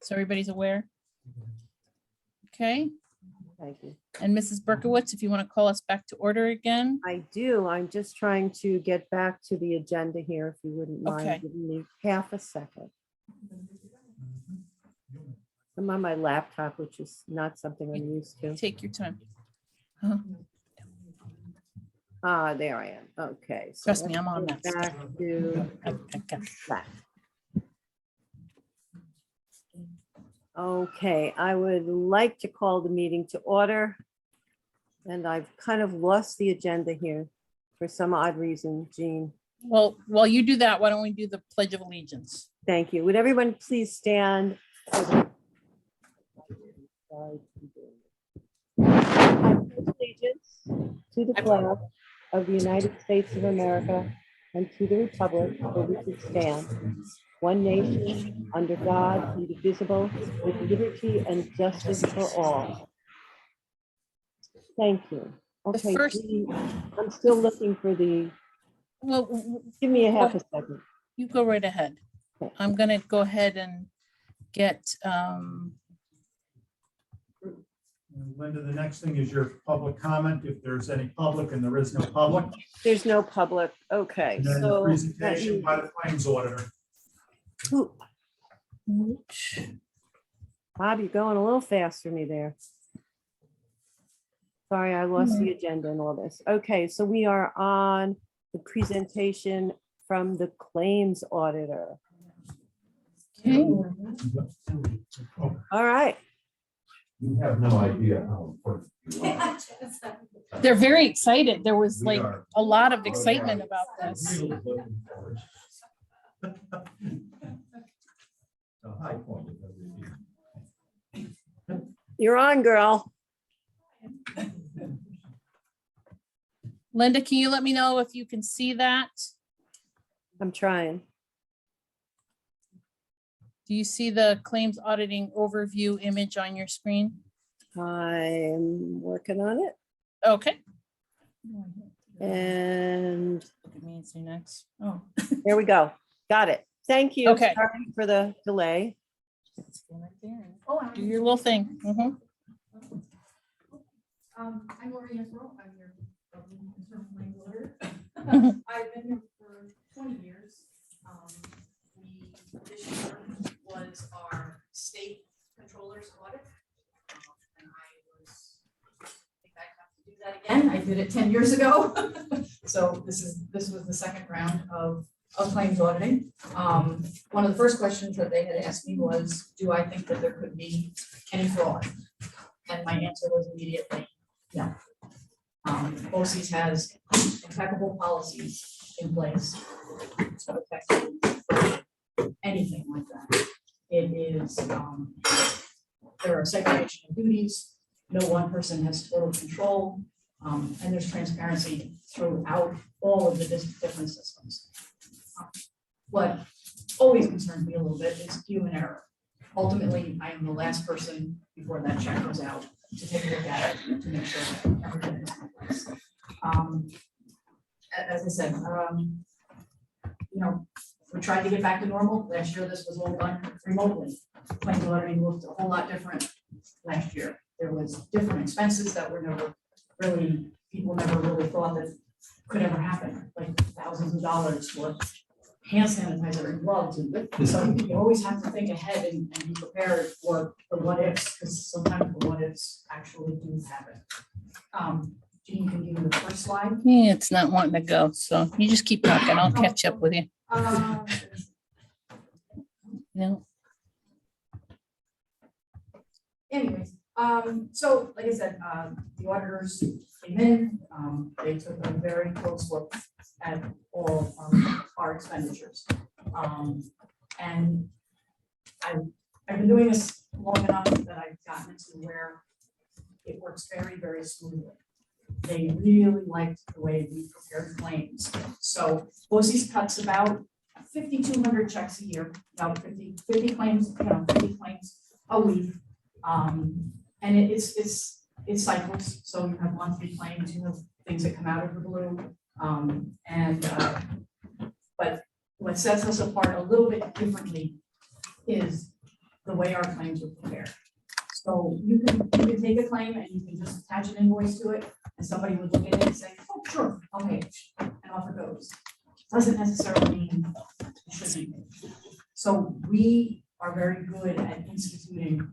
So everybody's aware. Okay. Thank you. And Mrs. Berkowitz, if you want to call us back to order again. I do. I'm just trying to get back to the agenda here, if you wouldn't Okay. mind giving me half a second. I'm on my laptop, which is not something I'm used to. Take your time. Ah, there I am. Okay. So Trust me, let's I'm on get that. back to I got that. Okay, I would like to call the meeting to order. And I've kind of lost the agenda here for some odd reason, Jean. Well, while you do that, why don't we do the Pledge of Allegiance? Thank you. Would everyone please stand? for the- I pledge allegiance to the flag of the United States of America and to the republic for which it stands, one nation, under God, indivisible, with liberty and justice for all. Thank you. Okay, first- Jean, I'm still looking for the, Well, give me a half a second. you go right ahead. Okay. I'm gonna go ahead and get, Linda, the next thing is your public comment, if there's any public, and there is no public. There's no public. Okay, And then the so. presentation by the claims auditor. Ooh, Bob, you're going a little fast for me there. Sorry, I lost the agenda and all this. Okay, so we are on the presentation from the claims auditor. okay. All right, You have no idea how important you are. They're very excited. There was We like are. a lot of excitement about this. Really looking forward. The high point of everything. you're on, girl. Linda, can you let me know if you can see that? I'm trying. Do you see the claims auditing overview image on your screen? I'm working on it. Okay. And Look at me and say next. Oh. there we go. Got it. Thank you. Okay. Sorry for the delay. Do your little thing. Mhm. I'm Lori Ansel. I'm your internal claims auditor. I've been here for 20 years. This year was our state controller's audit. And I think I have to do that again. I did it 10 years ago. So this was the second round of claims auditing. One of the first questions that they had asked me was, do I think that there could be any fraud? And my answer was immediately, no. BOCES has impeccable policies in place to protect anything like that. It is, there are segregation of duties. No one person has total control, and there's transparency throughout all of the different systems. What always concerns me a little bit is human error. Ultimately, I am the last person before that check goes out to take a look at it, to make sure that everything is in place. As I said, we tried to get back to normal. Last year, this was all done remotely. Claims auditing looked a whole lot different last year. There was different expenses that were never really, people never really thought that could ever happen, like thousands of dollars for hand sanitizer and gloves. And so you always have to think ahead and be prepared for the what ifs, because sometimes the what ifs actually do happen. Jean, can you do the first slide? Yeah, it's not wanting to go. So you just keep talking. I'll catch up with you. No. Anyways, so like I said, the auditors came in, they took a very close look at all of our expenditures. And I've been doing this long enough that I've gotten to where it works very, very smoothly. They really liked the way we prepared claims. So BOCES cuts about 5,200 checks a year, about 50 claims, 50 claims a week. And it cycles. So you have monthly claims, you have things that come out of the blue. But what sets us apart a little bit differently is the way our claims are prepared. So you can take a claim and you can just attach an invoice to it, and somebody would look at it and say, oh, sure, I'll pay it, and off it goes. Doesn't necessarily mean it should be paid. So we are very good at instituting.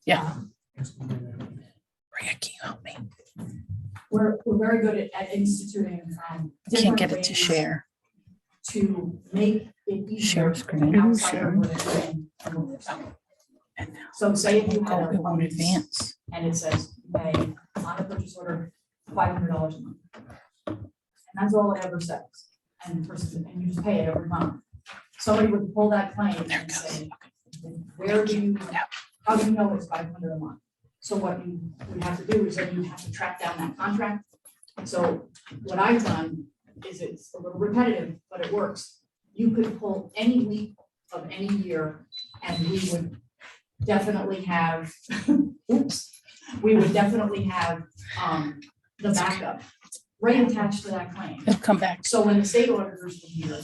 Yeah. Rick, can you help me? We're very good at instituting. Can't different get it to ways share. To make it easier. Share screen. outside of what it's doing and what it's doing. And now, So say if you oh, had it won't a advance. and it says you pay on a purchase order $500 a month. And that's all it ever says. And the person, and you just pay it every month. Somebody would pull that claim There it and goes. say, where do you, how do you know it's $500 a month? So what you would have to do is then you have to track down that contract. So what I've done is it's a little repetitive, but it works. You could pull any week of any year and we would definitely have, we would definitely have the backup right attached to that claim. It'll come back. So when the state auditors were here,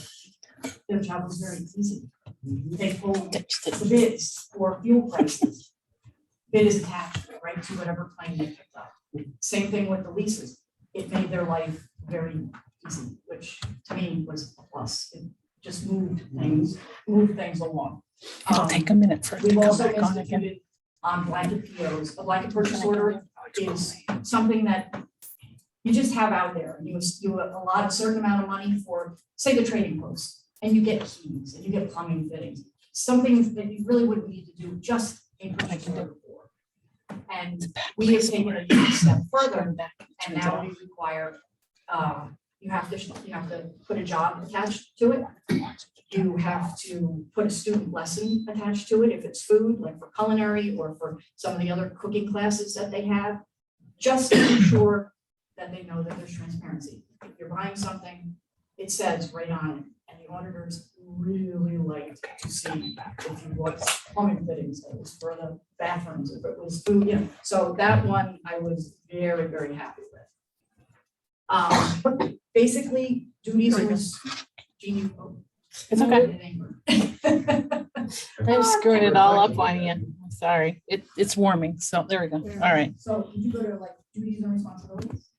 their job was very easy. They pulled the bids for fuel prices. Bid is attached right to whatever claim they picked up. Same thing with the leases. It made their life very easy, which to me was a plus. It just moved things along. It'll take a minute for it to We've come also back on again. instituted blanket POs. A blanket purchase order is something that you just have out there. You allot a certain amount of money for, say, the trading post, and you get keys and you get plumbing fittings. Something that you really wouldn't need to do just a purchase order for. And we have taken it a step further, and now we require, you have to put a job attached to it. You have to put a student lesson attached to it if it's food, like for culinary or for some of the other cooking classes that they have, just to make sure that they know that there's transparency. If you're buying something, it says right on it, and the auditors really like to see if you bought plumbing fittings, it was for the bathrooms, if it was food, So that one I was very, very happy with. Basically, duties was Jeannie. It's okay. I'm screwing it all up on you. I'm sorry. It's warming. So there we go. All right. So you go to like duties and responsibilities.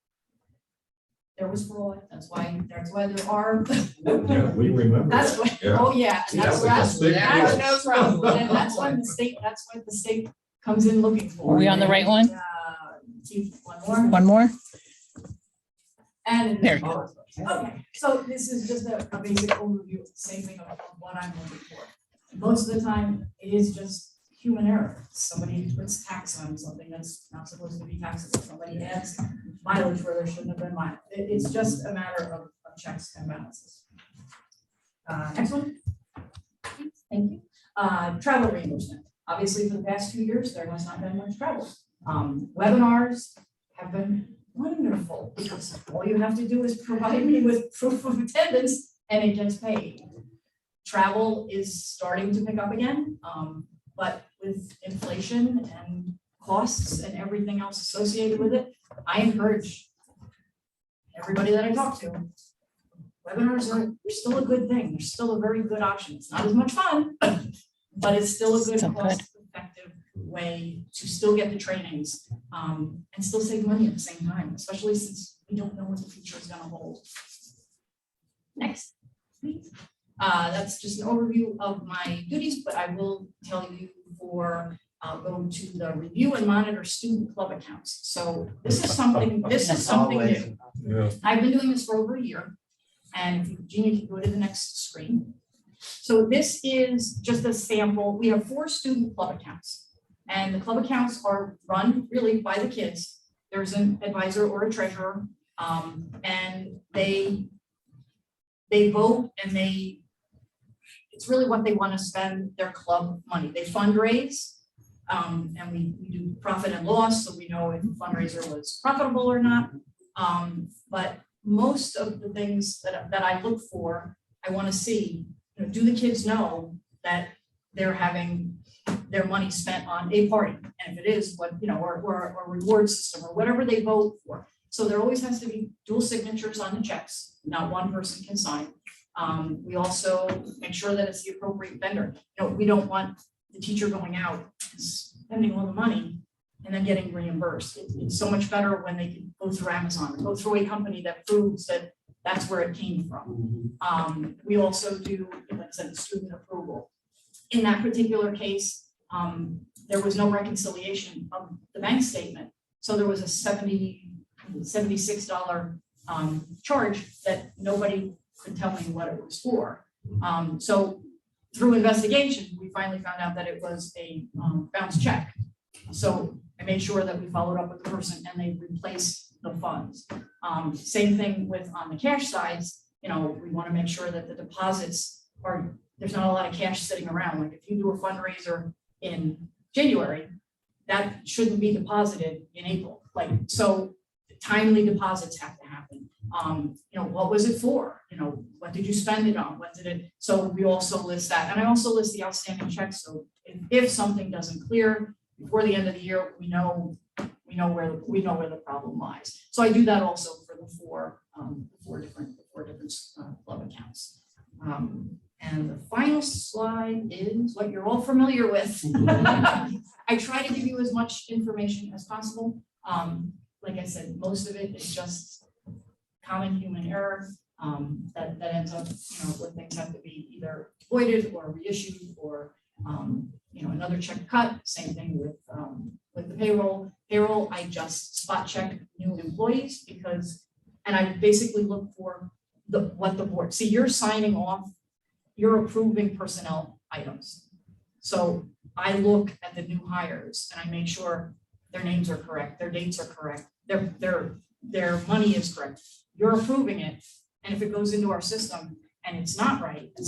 There was fraud. That's why there are. Yeah, we remember. That's that. why, Yeah. oh yeah. And That that's was a big that's deal. no problem. And that's what the state comes in looking for. Are we on the right one? See, one more. One more. And There you go. Okay, so this is just a basic overview, of the same thing of what I'm looking for. Most of the time, it is just human error. Somebody puts tax on something that's not supposed to be taxable. Somebody adds mileage where there shouldn't have been mileage. It's just a matter of checks and balances. Next one. Thank you. Travel reimbursement. Obviously, for the past 2 years, there has not been much travel. Webinars have been wonderful, because all you have to do is provide me with proof of attendance and it gets paid. Travel is starting to pick up again, but with inflation and costs and everything else associated with it, I encourage everybody that I talk to, webinars are still a good thing. They're still a very good option. It's not as much fun, but it's still a good Still good. cost-effective way to still get the trainings and still save money at the same time, especially since we don't know what the future is going to hold. Next, please. That's just an overview of my duties, but I will tell you for go to the review and monitor student club accounts. So this is something new. Yeah. I've been doing this for over a year, and if you, Jeannie, can go to the next screen. So this is just a sample. We have 4 student club accounts, and the club accounts are run really by the kids. There's an advisor or a treasurer, and they vote, and it's really what they want to spend their club money. They fundraise, and we do profit and loss, so we know if the fundraiser was profitable or not. But most of the things that I look for, I want to see, do the kids know that they're having their money spent on a party? And if it is, what, or a reward system or whatever they vote for. So there always has to be dual signatures on the checks. Not one person can sign. We also make sure that it's the appropriate vendor. We don't want the teacher going out, spending all the money, and then getting reimbursed. It's so much better when they can go through Amazon, go through a company that proves that that's where it came from. We also do, like I said, student approval. In that particular case, there was no reconciliation of the bank statement. So there was a $76 charge that nobody could tell me what it was for. So through investigation, we finally found out that it was a bounce check. So I made sure that we followed up with the person and they replaced the funds. Same thing with on the cash sides, we want to make sure that the deposits are, there's not a lot of cash sitting around. Like if you do a fundraiser in January, that shouldn't be deposited in April. So timely deposits have to happen. What was it for? What did you spend it on? What did it? So we also list that. And I also list the outstanding checks. So if something doesn't clear before the end of the year, we know where the problem lies. So I do that also for the four different club accounts. And the final slide is what you're all familiar with. I try to give you as much information as possible. Like I said, most of it is just common human error that ends up, when things have to be either voided or reissued or, another check cut. Same thing with the payroll. Payroll, I just spot check new employees and I basically look for what the board, see, you're signing off, you're approving personnel items. So I look at the new hires and I make sure their names are correct, their dates are correct, their money is correct. You're approving it. And if it goes into our system and it's not right, and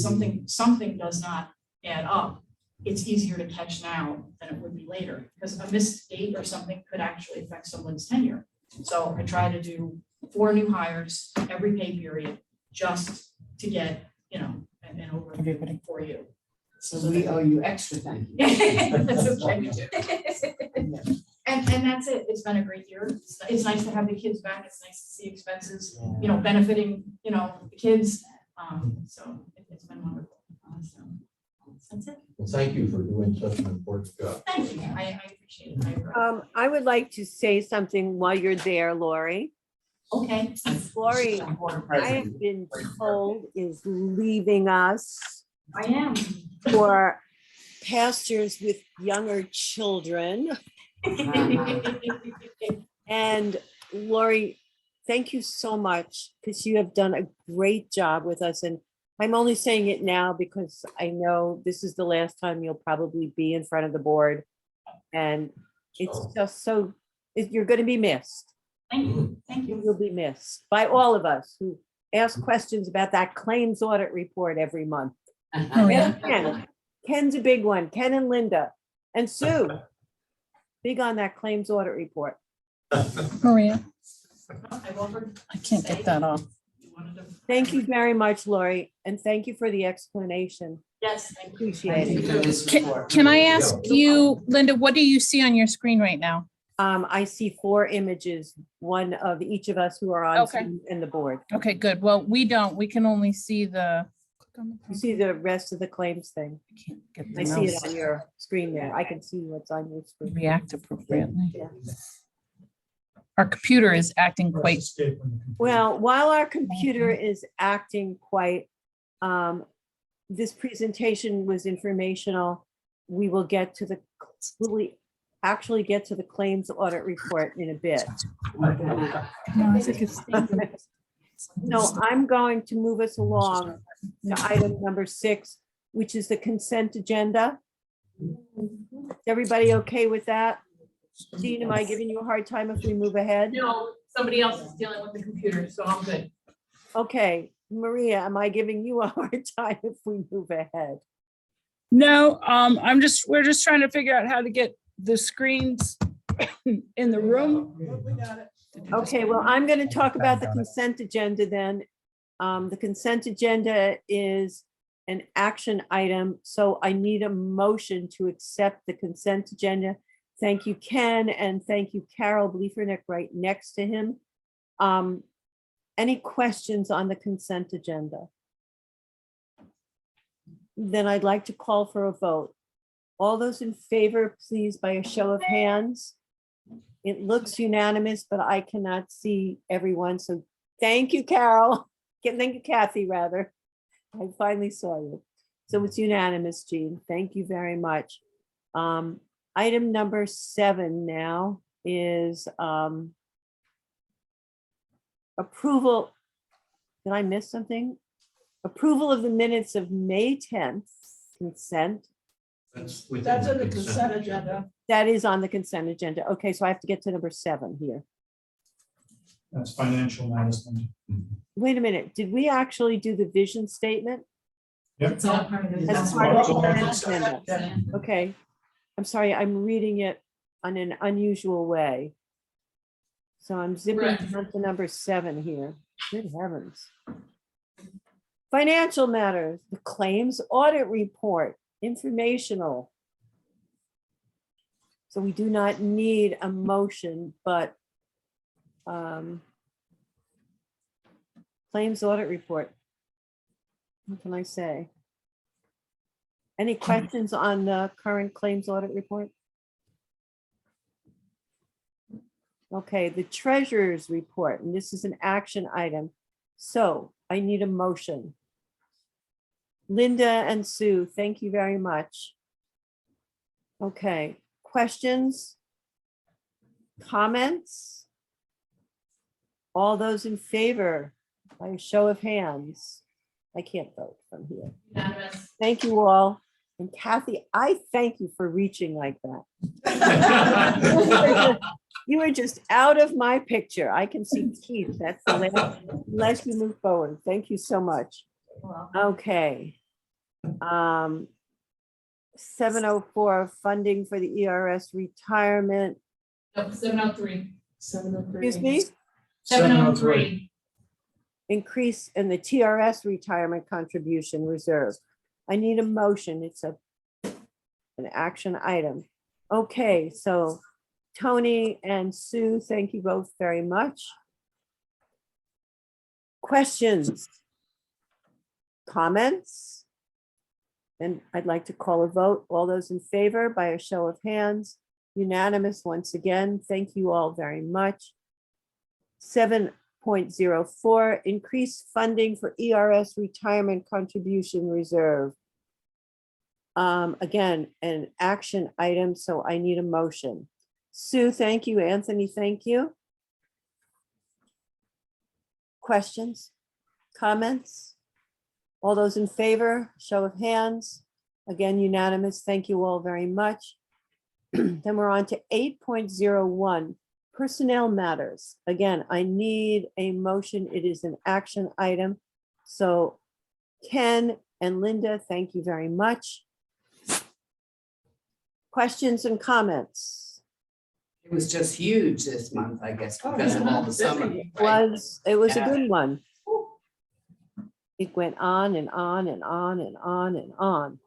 something does not add up, it's easier to catch now than it would be later, because a missed date or something could actually affect someone's tenure. So I try to do 4 new hires every pay period just to get, an overview for you. So we owe you extra thank you. That's okay. And that's it. It's been a great year. It's nice to have the kids back. It's nice to see expenses, benefiting, the kids. So it's been wonderful. So that's it. Well, thank you for doing such an important job. Thank you. I appreciate it. I would like to say something while you're there, Lori. Okay. Lori, I have been told is leaving us I am. for pastures with younger children. And Lori, thank you so much, because you have done a great job with us. And I'm only saying it now because I know this is the last time you'll probably be in front of the board. And it's just you're going to be missed. Thank you. Thank you. You'll be missed by all of us who ask questions about that claims audit report every month. Maria. Ken's a big one. Ken and Linda and Sue, big on that claims audit report. Maria, I've offered. I can't get that off. Thank you very much, Lori, and thank you for the explanation. Yes, thank you. Appreciate Thank you it. for this Can, report. can I ask you, Linda, what do you see on your screen right now? I see 4 images, one of each of us who are on Okay. Zoom and the board. Okay, good. Well, we don't. We can only see the. Click on the- You see the rest of the claims thing. I can't get the I see it mouse on your screen there. I can see what's on your to screen. react appropriately. Yeah. Our computer is acting Press quite. escape when the computer- Well, while our computer is acting quite, this presentation was informational. We will actually get to the claims audit report in a bit. No, I think it's- No, I'm going to move us along to item number 6, which is the consent agenda. Is everybody okay with that? Dean, am I giving you a hard time if we move ahead? No, somebody else is dealing with the computer, so I'm good. Okay, Maria, am I giving you a hard time if we move ahead? No, we're just trying to figure out how to get the screens in the room. Okay, well, I'm going to talk about the consent agenda then. The consent agenda is an action item, so I need a motion to accept the consent agenda. Thank you, Ken, and thank you, Carol Bliefernick, right next to him. Any questions on the consent agenda? Then I'd like to call for a vote. All those in favor, please, by a show of hands. It looks unanimous, but I cannot see everyone, so thank you, Carol. Thank you, Kathy, rather. I finally saw you. So it's unanimous, Jean. Thank you very much. Item number 7 now is approval. Did I miss something? Approval of the minutes of May 10th, consent. That's within That's the in the consent agenda. That is on the consent agenda. Okay, so I have to get to number 7 here. That's financial management. Wait a minute, did we actually do the vision statement? Yep. It's all part of it. As It's part all of the part of consent it. agenda. Okay, I'm sorry, I'm reading it on an unusual way. So I'm zipping Right. down to number 7 here. Good heavens. Financial matters, the claims audit report, informational. So we do not need a motion, but claims audit report. What can I say? Any questions on the current claims audit report? Okay, the treasurer's report, and this is an action item. So I need a motion. Linda and Sue, thank you very much. Okay, questions? Comments? All those in favor, by a show of hands. I can't vote from here. Unanimous. Thank you all. And Kathy, I thank you for reaching like that. You were just out of my picture. I can see teeth. That's the last you move forward. Thank you so much. Well, Okay. 704 funding for the ERS retirement. Nope, 703. 7:03. Excuse me, 703. increase in the TRS retirement contribution reserve. I need a motion. It's an action item. Okay, so Tony and Sue, thank you both very much. Questions? Comments? And I'd like to call a vote. All those in favor by a show of hands, unanimous once again. Thank you all very much. 7.04, increase funding for ERS retirement contribution reserve. Again, an action item, so I need a motion. Sue, thank you. Anthony, thank you. Questions? Comments? All those in favor, show of hands. Again, unanimous. Thank you all very much. Then we're on to 8.01, personnel matters. Again, I need a motion. It is an action item. So Ken and Linda, thank you very much. Questions and comments? It was just huge this month, I guess, because of all the summer. It was a Yeah. good one. It went on and on and on and on and on.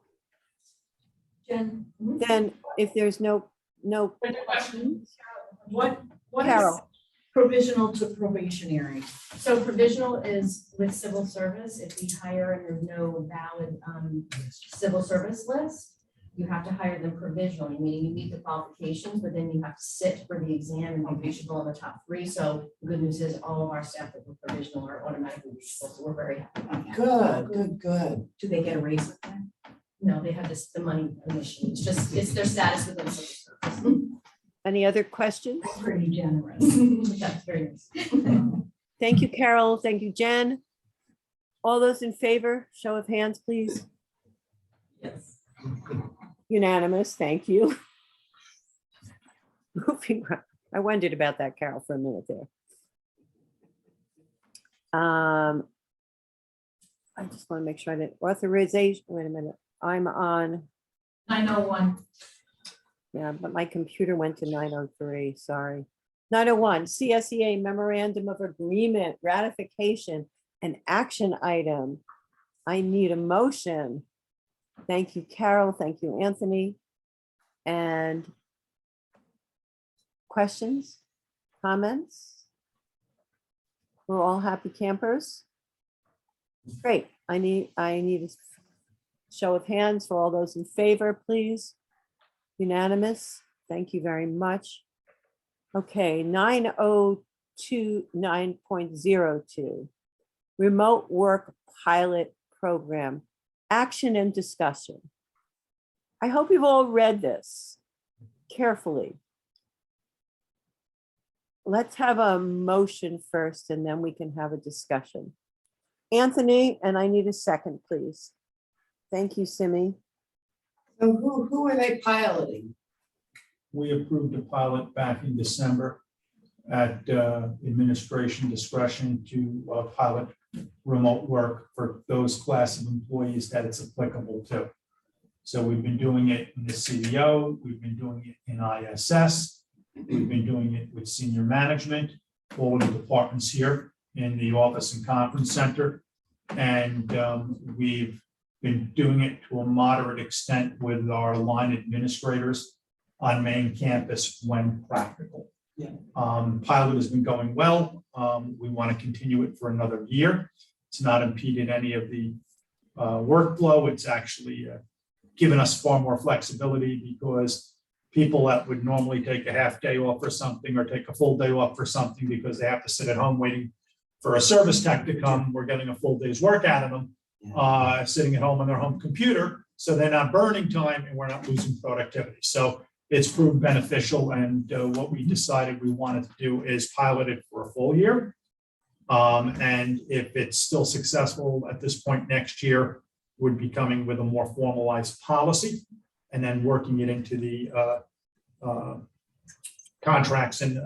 Jen. Then if there's no Quick question. What is Carol, provisional to probationary? So provisional is with civil service. If we hire and there's no valid civil service list, you have to hire them provisionally, meaning you meet the qualifications, but then you have to sit for the exam and be reachable in the top 3. So the good news is all of our staff that were provisional are automatically reachable. So we're very happy. Good. Do they get a raise with that? No, they have the money initially. It's their status within civil service. any other questions? Pretty generous. That's very nice. Thank you, Carol. Thank you, Jen. All those in favor, show of hands, please. Yes. Unanimous, thank you. Moving on. I wondered about that, Carol, for a minute there. I just want to make sure that authorization, wait a minute, I'm on, 901. yeah, but my computer went to 903, sorry. 901, CSEA Memorandum of Agreement, ratification, an action item. I need a motion. Thank you, Carol. Thank you, Anthony. And questions, comments? We're all happy campers? Great. I need a show of hands for all those in favor, please. Unanimous. Thank you very much. Okay, 9.02, remote work pilot program, action and discussion. I hope you've all read this carefully. Let's have a motion first and then we can have a discussion. Anthony, and I need a second, please. Thank you, Simi. So who are they piloting? We approved a pilot back in December at administration discretion to pilot remote work for those class of employees that it's applicable to. So we've been doing it in the CDO, we've been doing it in ISS, we've been doing it with senior management, all of the departments here in the office and conference center. And we've been doing it to a moderate extent with our line administrators on main campus when practical. Yeah. Pilot has been going well. We want to continue it for another year. It's not impeded any of the workflow. It's actually given us far more flexibility because people that would normally take a half day off for something or take a full day off for something because they have to sit at home waiting for a service tech to come, we're getting a full day's work out of them, sitting at home on their home computer. So they're not burning time and we're not losing productivity. So it's proved beneficial. And what we decided we wanted to do is pilot it for a full year. And if it's still successful at this point next year, would be coming with a more formalized policy and then working it into the contracts and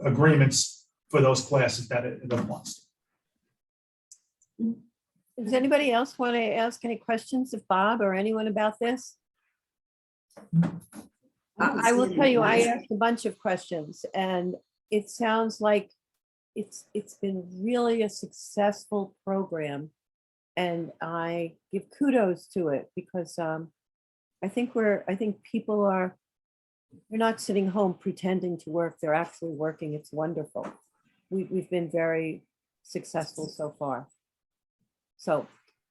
agreements for those classes that it applies. Does anybody else want to ask any questions of Bob or anyone about this? I will tell you, I asked a bunch of questions and it sounds like it's been really a successful program. And I give kudos to it because I think people are, they're not sitting home pretending to work. They're actually working. It's wonderful. We've been very successful so far. So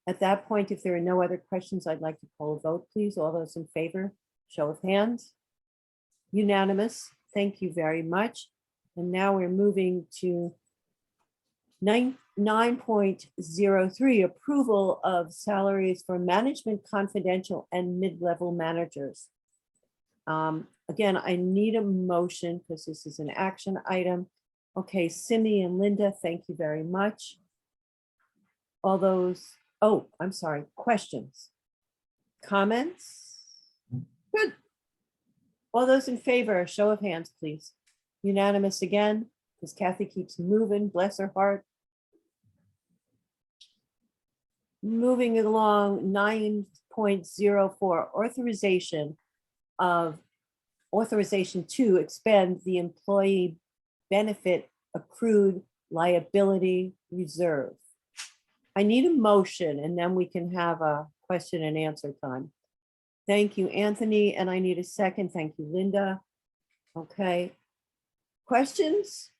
at that point, if there are no other questions, I'd like to call a vote, please. All those in favor, show of hands. Unanimous. Thank you very much. And now we're moving to 9.03, approval of salaries for management confidential and mid-level managers. Again, I need a motion because this is an action item. Okay, Simi and Linda, thank you very much. All those, oh, I'm sorry, questions? Comments? Good. All those in favor, show of hands, please. Unanimous again, because Kathy keeps moving, bless her heart. Moving along, 9.04, authorization to expend the employee benefit accrued liability reserve. I need a motion and then we can have a question and answer time. Thank you, Anthony, and I need a second. Thank you, Linda. Okay. Questions?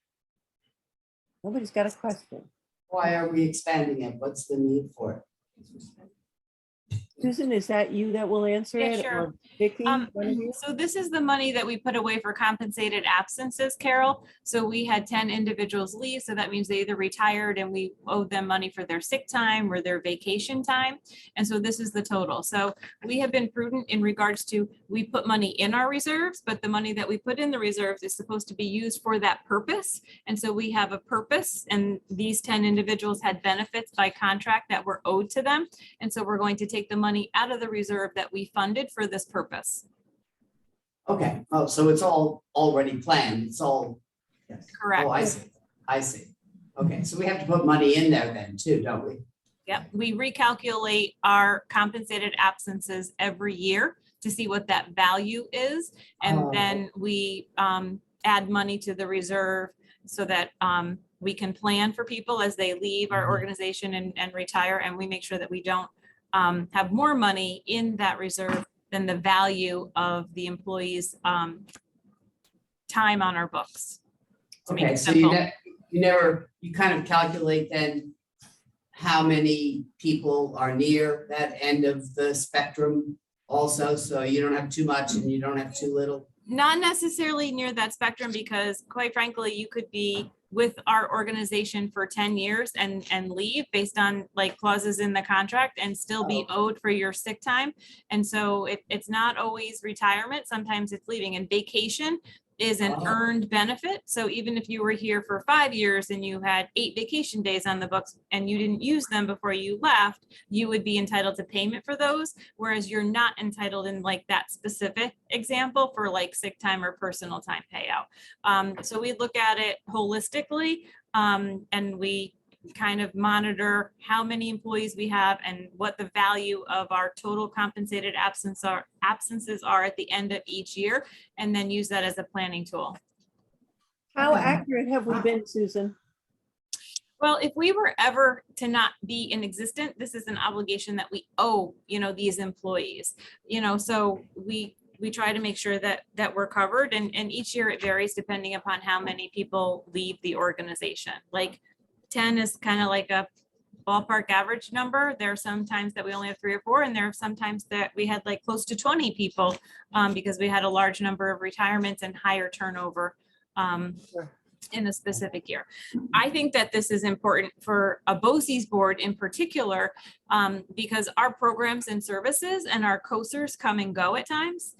Nobody's got a question. Why are we expanding it? What's the need for it? Susan, is that you that will answer Yeah, it? sure. Or Vicky, one of you? So this is the money that we put away for compensated absences, Carol. So we had 10 individuals leave. So that means they either retired and we owed them money for their sick time or their vacation time. And so this is the total. So we have been prudent in regards to, we put money in our reserves, but the money that we put in the reserves is supposed to be used for that purpose. And so we have a purpose, and these 10 individuals had benefits by contract that were owed to them. And so we're going to take the money out of the reserve that we funded for this purpose. Okay, oh, so it's all already planned. It's all. Yes. Correct. Oh, I see. I see. Okay, so we have to put money in there then too, don't we? Yep, we recalculate our compensated absences every year to see what that value is. And then we add money to the reserve so that we can plan for people as they leave our organization and retire. And we make sure that we don't have more money in that reserve than the value of the employees' time on our books. To make Okay, it so simple. you kind of calculate then how many people are near that end of the spectrum also, so you don't have too much and you don't have too little? Not necessarily near that spectrum, because quite frankly, you could be with our organization for 10 years and leave based on like clauses in the contract and still be owed for your sick time. And so it's not always retirement. Sometimes it's leaving, and vacation is an earned benefit. So even if you were here for 5 years and you had 8 vacation days on the books and you didn't use them before you left, you would be entitled to payment for those. Whereas you're not entitled in like that specific example for like sick time or personal time payout. So we look at it holistically, and we kind of monitor how many employees we have and what the value of our total compensated absences are at the end of each year, and then use that as a planning tool. How accurate have we been, Susan? Well, if we were ever to not be in existence, this is an obligation that we owe, these employees, so we try to make sure that we're covered, and each year it varies depending upon how many people leave the organization. Like 10 is kind of like a ballpark average number. There are some times that we only have 3 or 4, and there are some times that we had like close to 20 people because we had a large number of retirements and higher turnover in a specific year. I think that this is important for a BOCES board in particular, because our programs and services and our COSERs come and go at times,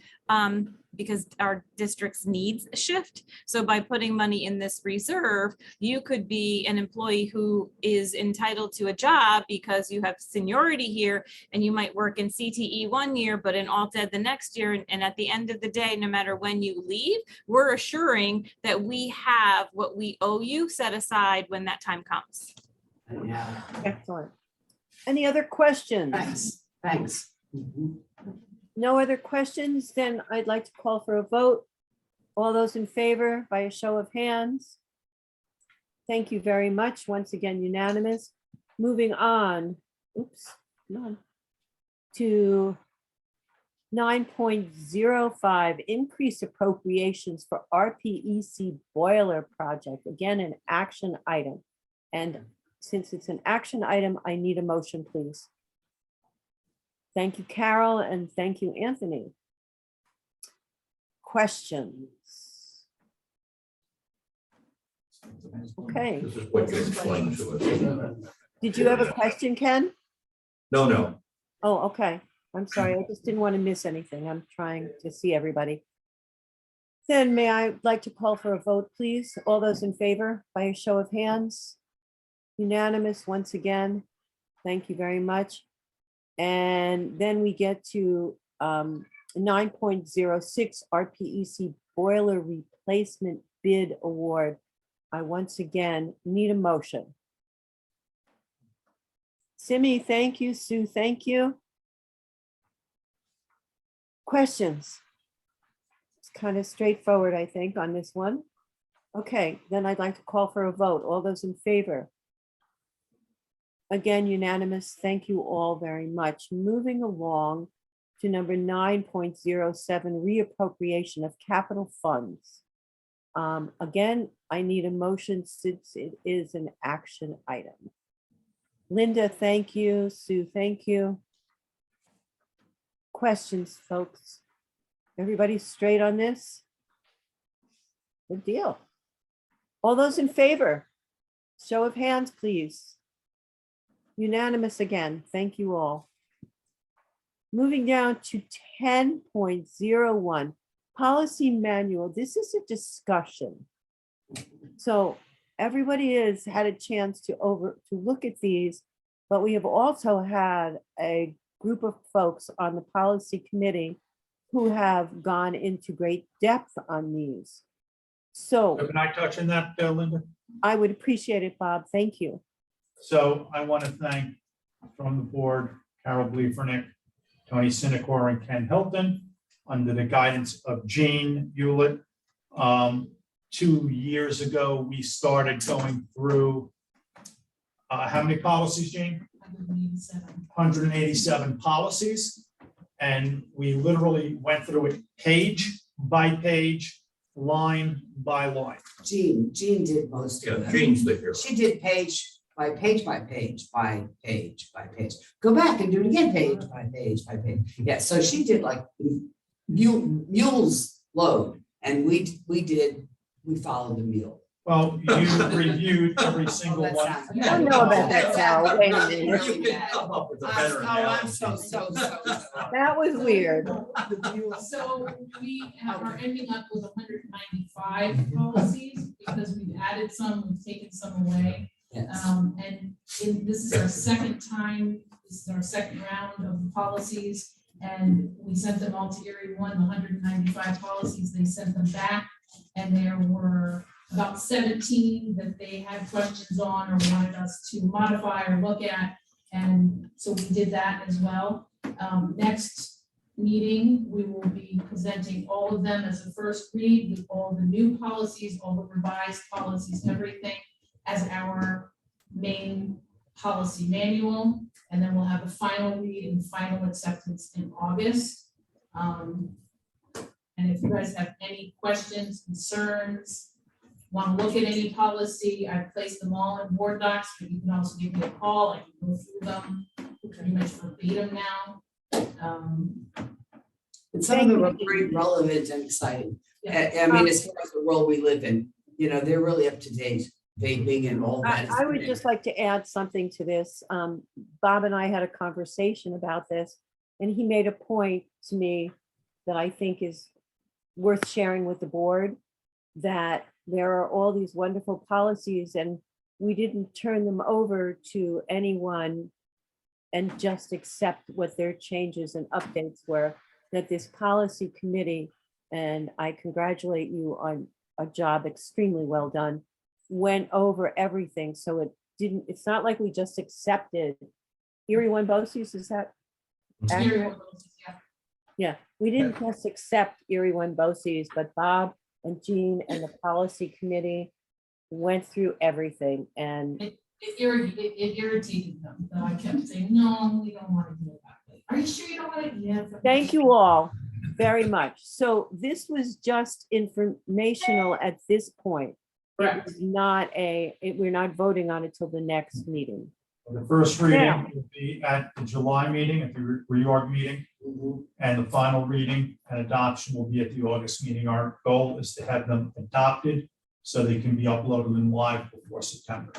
because our district's needs shift. So by putting money in this reserve, you could be an employee who is entitled to a job because you have seniority here, and you might work in CTE 1 year, but in alt-ed the next year. And at the end of the day, no matter when you leave, we're assuring that we have what we owe you set aside when that time comes. Yeah, Excellent. Any other questions? thanks. Mhm. No other questions? Then I'd like to call for a vote. All those in favor by a show of hands. Thank you very much. Once again, unanimous. Moving on, to 9.05, increase appropriations for RPEC boiler project. Again, an action item. And since it's an action item, I need a motion, please. Thank you, Carol, and thank you, Anthony. Questions? Okay. This is what you explained to us. Did you have a question, Ken? No. Oh, okay. I'm sorry. I just didn't want to miss anything. I'm trying to see everybody. Then may I like to call for a vote, please? All those in favor by a show of hands? Unanimous once again. Thank you very much. And then we get to 9.06 RPEC boiler replacement bid award. I once again need a motion. Simi, thank you. Sue, thank you. Questions? It's kind of straightforward, I think, on this one. Okay, then I'd like to call for a vote. All those in favor? Again, unanimous. Thank you all very much. Moving along to number 9.07, reappropriation of capital funds. Again, I need a motion since it is an action item. Linda, thank you. Sue, thank you. Questions, folks? Everybody straight on this? Good deal. All those in favor? Show of hands, please. Unanimous again. Thank you all. Moving down to 10.01, policy manual. This is a discussion. So everybody has had a chance to look at these, but we have also had a group of folks on the policy committee who have gone into great depth on these. So Can I touch on that, Linda? I would appreciate it, Bob. Thank you. So I want to thank from the board, Carol Bleefernick, Tony Sinecor, and Ken Hilton, under the guidance of Jean Hewlett. 2 years ago, we started going through, how many policies, Jean? 187 policies. And we literally went through it page by page, line by line. Jean did most of it. Yeah, Jean's the hero. She did page by page by page by page by page. Go back and do it again, page by page by page. Yeah, so she did like mule's load, and we followed the mule. Well, you reviewed every single That one. sounds- I don't know about that, Carol. Wait a That's minute. really bad. Come up with a I'm better so analogy. That was weird. So we are ending up with 195 policies because we've added some, we've taken some away. Yes. And this is our second time, this is our second round of the policies. And we sent them all to Erie One, the 195 policies, they sent them back. And there were about 17 that they had questions on or wanted us to modify or look at. And so we did that as well. Next meeting, we will be presenting all of them as a first read with all the new policies, all the revised policies, everything as our main policy manual. And then we'll have a final read and final acceptance in August. And if you guys have any questions, concerns, want to look at any policy, I've placed them all in Board Docs, but you can also give me a call, I can go through them, pretty much verbatim now. And some of them are pretty relevant and exciting. I mean, as far as the world we live in, you know, they're really up to date, vaping and all that. I would just like to add something to this. Bob and I had a conversation about this, and he made a point to me that I think is worth sharing with the board, that there are all these wonderful policies and we didn't turn them over to anyone and just accept what their changes and updates were, that this policy committee, and I congratulate you on a job extremely well done, went over everything. So it's not like we just accepted Erie One BOCES, is that accurate? Yeah, we didn't just accept Erie One BOCES, but Bob and Jean and the policy committee went through everything, and It irritated them, that I kept saying, no, we don't want to do it that way. Are you sure you don't want to? Yeah. thank you all very much. So this was just informational at this point. Correct. It's not we're not voting on it till the next meeting. The first reading will be at the July meeting, at the reorg meeting, and the final reading and adoption will be at the August meeting. Our goal is to have them adopted so they can be uploaded in live before September.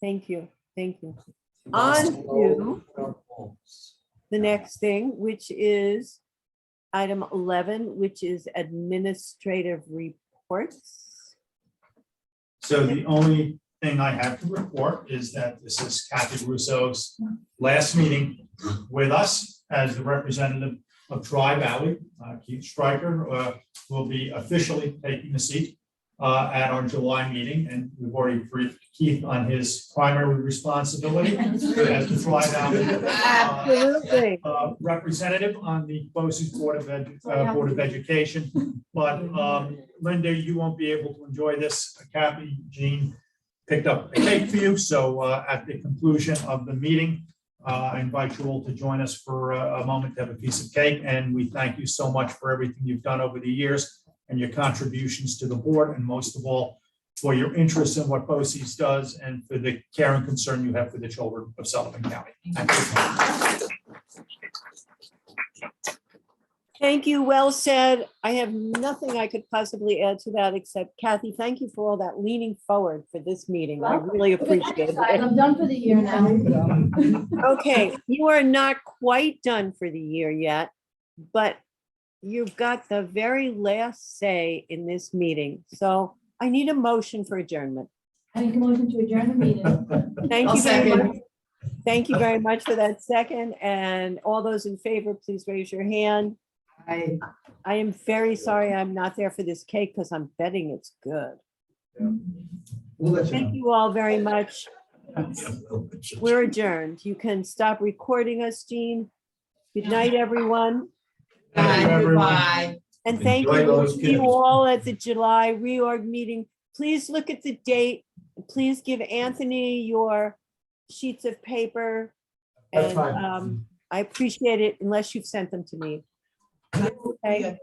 Thank you, thank you. On to the next thing, which is item 11, which is administrative reports. So the only thing I have to report is that this is Kathy Russo's last meeting with us as the representative of Tri-Valley. Keith Stryker will be officially taking the seat at our July meeting, and we've already briefed Keith on his primary responsibility as the Tri-Valley Absolutely. representative on the BOCES Board of Education. But Linda, you won't be able to enjoy this. Kathy, Jean picked up a cake for you. So at the conclusion of the meeting, I invite you all to join us for a moment to have a piece of cake. And we thank you so much for everything you've done over the years and your contributions to the board, and most of all, for your interest in what BOCES does and for the care and concern you have for the children of Sullivan County. Thank you. Thank you, well said. I have nothing I could possibly add to that, except Kathy, thank you for all that leaning forward for this meeting. I really appreciate it. I'm done for the year now. Okay, you are not quite done for the year yet, but you've got the very last say in this meeting. So I need a motion for adjournment. I make a motion to adjourn the meeting. Thank I'll you very second. much. Thank you very much for that second. And all those in favor, please raise your hand. I am very sorry I'm not there for this cake because I'm betting it's good. We'll let you Thank know. you all very much. We're adjourned. You can stop recording us, Jean. Good night, everyone. Thank you, everyone. Bye. And thank Enjoy you. those See you kids. all at the July reorg meeting. Please look at the date. Please give Anthony your sheets of paper. That's And fine. I appreciate it unless you've sent them to me. Okay,